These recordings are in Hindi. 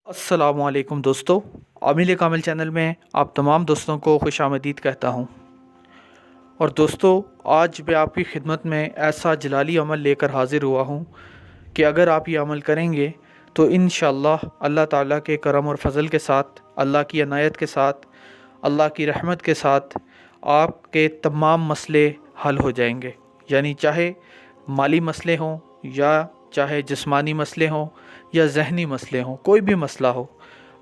अस्सलामुअलैकुम दोस्तों, आमिल कामिल चैनल में आप तमाम दोस्तों को खुशामदीद कहता हूँ। और दोस्तों, आज मैं आपकी खिदमत में ऐसा जलाली अमल लेकर हाज़िर हुआ हूँ कि अगर आप ये अमल करेंगे तो इंशाअल्लाह अल्लाह ताला के करम और फजल के साथ, अल्लाह की अनायत के साथ, अल्लाह की रहमत के साथ आपके तमाम मसले हल हो जाएंगे। यानी चाहे माली मसले हों या चाहे जिस्मानी मसले हों या ज़हनी मसले हों, कोई भी मसला हो,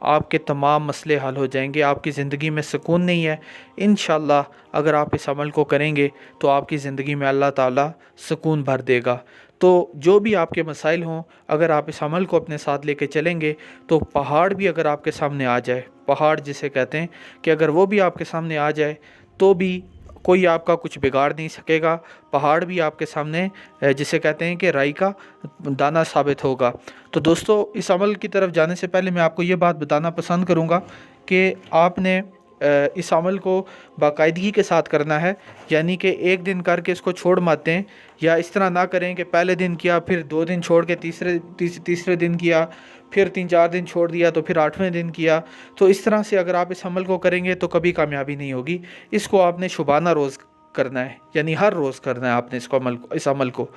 आपके तमाम मसले हल हो जाएंगे। आपकी ज़िंदगी में सुकून नहीं है, इंशाअल्लाह अगर आप इस अमल को करेंगे तो आपकी ज़िंदगी में अल्लाह ताला सुकून भर देगा। तो जो भी आपके मसाइल हों, अगर आप इस अमल को अपने साथ लेके चलेंगे तो पहाड़ भी अगर आपके सामने आ जाए, पहाड़ जिसे कहते हैं कि अगर वो भी आपके सामने आ जाए तो भी कोई आपका कुछ बिगाड़ नहीं सकेगा। पहाड़ भी आपके सामने जिसे कहते हैं कि राई का दाना साबित होगा। तो दोस्तों, इस अमल की तरफ जाने से पहले मैं आपको ये बात बताना पसंद करूँगा कि आपने इस अमल को बाकायदगी के साथ करना है। यानी कि एक दिन करके इसको छोड़ मत दें, या इस तरह ना करें कि पहले दिन किया फिर 2 दिन छोड़ के तीसरे दिन किया, फिर 3-4 दिन छोड़ दिया तो फिर 8वें दिन किया। तो इस तरह से अगर आप इस अमल को करेंगे तो कभी कामयाबी नहीं होगी। इसको आपने शुबाना रोज़ करना है, यानी हर रोज़ करना है आपने इस अमल को।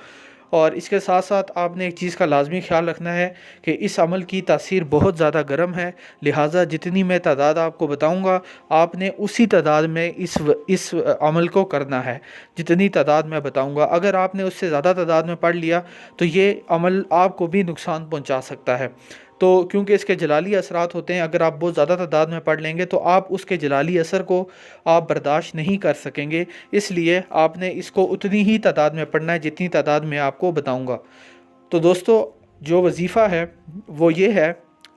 और इसके साथ साथ आपने एक चीज़ का लाजमी ख्याल रखना है कि इस अमल की तासीर बहुत ज़्यादा गर्म है, लिहाजा जितनी मैं तादाद आपको बताऊंगा आपने उसी तादाद में इस अमल को करना है, जितनी तादाद मैं बताऊंगा। अगर आपने उससे ज़्यादा तादाद में पढ़ लिया तो ये अमल आपको भी नुकसान पहुंचा सकता है। तो क्योंकि इसके जलाली असरात होते हैं, अगर आप बहुत ज़्यादा तादाद में पढ़ लेंगे तो आप उसके जलाली असर को आप बर्दाश्त नहीं कर सकेंगे। इसलिए आपने इसको उतनी ही तादाद में पढ़ना है जितनी तादाद में आपको बताऊंगा। तो दोस्तों, जो वजीफ़ा है वो ये है,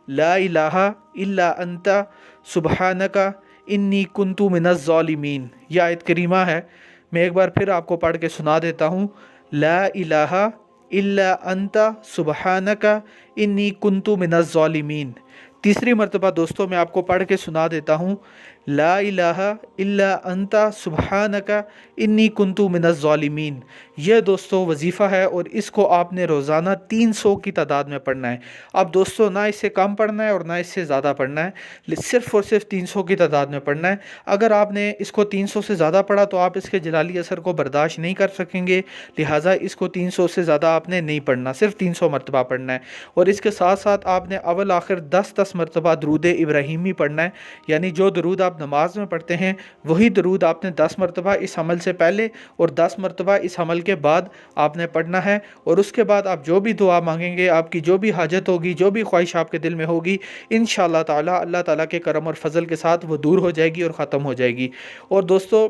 ला इलाहा इल्ला अंता सुबहानका इन्नी कुन्तु मिनज़ ज़ालिमीन। यह आयत करीमा है, मैं एक बार फिर आपको पढ़ के सुना देता हूँ। ला इलाहा इल्ला अंता सुबहानका इन्नी कुन्तु मिनज़ ज़ालिमीन। तीसरी मरतबा दोस्तों मैं आपको पढ़ के सुना देता हूँ। ला इलाहा इल्ला अंता सुबहानका इन्नी कुन्तु मिनज़ ज़ालिमीन। यह दोस्तों वजीफ़ा है और इसको आपने रोज़ाना 300 की तादाद में पढ़ना है। अब दोस्तों, ना इससे कम पढ़ना है और ना इससे ज़्यादा पढ़ना है, सिर्फ़ और सिर्फ 300 की तादाद में पढ़ना है। अगर आपने इसको 300 से ज़्यादा पढ़ा तो आप इसके जलाली असर को बर्दाश्त नहीं कर सकेंगे, लिहाजा इसको 300 से ज़्यादा आपने नहीं पढ़ना, सिर्फ 300 मरतबा पढ़ना है। और इसके साथ साथ आपने अव्वल आखिर 10-10 मरतबा दरूद इब्राहीमी पढ़ना है। यानी जो दरूद आप नमाज में पढ़ते हैं वही दरूद आपने 10 मरतबा इस अमल से पहले और 10 मरतबा इस अमल के बाद आपने पढ़ना है। और उसके बाद आप जो भी दुआ मांगेंगे, आपकी जो भी हाजत होगी, जो भी ख्वाहिश आपके दिल में होगी, इंशाअल्लाह ताला अल्लाह ताला के करम और फजल के साथ वो दूर हो जाएगी और ख़त्म हो जाएगी। और दोस्तों,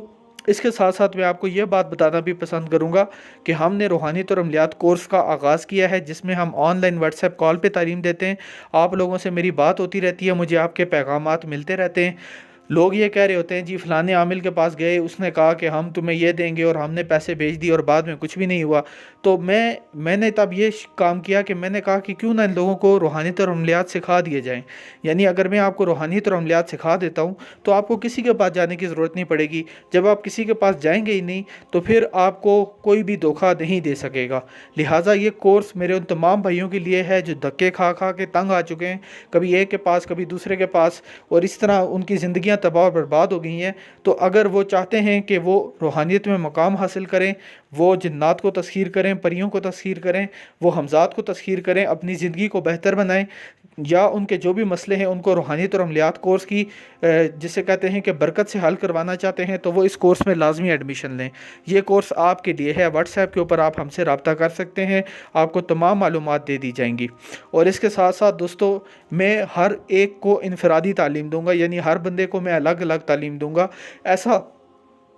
इसके साथ साथ मैं आपको ये बात बताना भी पसंद करूँगा कि हमने रूहानियत और अमलियात कोर्स का आगाज़ किया है, जिसमें हम ऑनलाइन व्हाट्सएप कॉल पे तालीम देते हैं। आप लोगों से मेरी बात होती रहती है, मुझे आपके पैगामात मिलते रहते हैं। लोग ये कह रहे होते हैं, जी फ़लाने आमिल के पास गए, उसने कहा कि हम तुम्हें ये देंगे और हमने पैसे भेज दिए और बाद में कुछ भी नहीं हुआ। तो मैंने तब ये काम किया कि मैंने कहा कि क्यों ना इन लोगों को रूहानियत और अमलियात सिखा दिए जाएँ। यानी अगर मैं आपको रूहानियत और अमलियात सिखा देता हूँ तो आपको किसी के पास जाने की ज़रूरत नहीं पड़ेगी। जब आप किसी के पास जाएंगे ही नहीं तो फिर आपको कोई भी धोखा नहीं दे सकेगा। लिहाजा ये कोर्स मेरे उन तमाम भाइयों के लिए है जो धक्के खा खा के तंग आ चुके हैं, कभी एक के पास कभी दूसरे के पास, और इस तरह उनकी ज़िंदगियाँ तबाह और बर्बाद हो गई हैं। तो अगर वो चाहते हैं कि वो रूहानियत में मकाम हासिल करें, वो जिन्नात को तस्खीर करें, परियों को तस्खीर करें, वो हमज़ात को तस्खीर करें, अपनी ज़िंदगी को बेहतर बनाएं, या उनके जो भी मसले हैं उनको रूहानियत और अमलियात कोर्स की जिसे कहते हैं कि बरकत से हल करवाना चाहते हैं, तो वो इस कोर्स में लाजमी एडमिशन लें। ये कोर्स आपके लिए है। व्हाट्सएप के ऊपर आप हमसे रब्ता कर सकते हैं, आपको तमाम मालूमात दे दी जाएंगी। और इसके साथ साथ दोस्तों, मैं हर एक को इनफरादी तालीम दूंगा, यानी हर बंदे को मैं अलग अलग तालीम दूंगा। ऐसा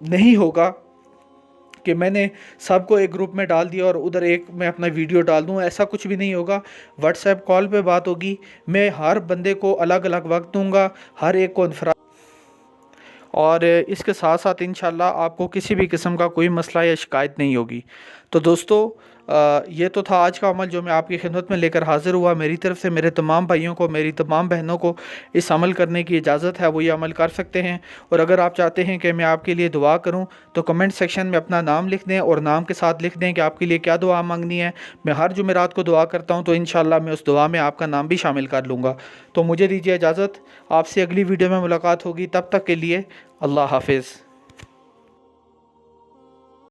नहीं होगा कि मैंने सबको एक ग्रुप में डाल दिया और उधर एक मैं अपना वीडियो डाल दूं, ऐसा कुछ भी नहीं होगा। व्हाट्सएप कॉल पे बात होगी, मैं हर बंदे को अलग अलग वक्त दूंगा, हर एक को इनफराद। और इसके साथ साथ इंशाल्लाह आपको किसी भी किस्म का कोई मसला या शिकायत नहीं होगी। तो दोस्तों, ये तो था आज का अमल जो मैं आपकी खिदमत में लेकर हाज़िर हुआ। मेरी तरफ से मेरे तमाम भाइयों को, मेरी तमाम बहनों को इस अमल करने की इजाज़त है, वो ये अमल कर सकते हैं। और अगर आप चाहते हैं कि मैं आपके लिए दुआ करूं तो कमेंट सेक्शन में अपना नाम लिख दें और नाम के साथ लिख दें कि आपके लिए क्या दुआ मांगनी है। मैं हर जुमेरात को दुआ करता हूं, तो इंशाअल्लाह मैं उस दुआ में आपका नाम भी शामिल कर लूँगा। तो मुझे दीजिए इजाज़त, आपसे अगली वीडियो में मुलाकात होगी। तब तक के लिए अल्लाह हाफिज़।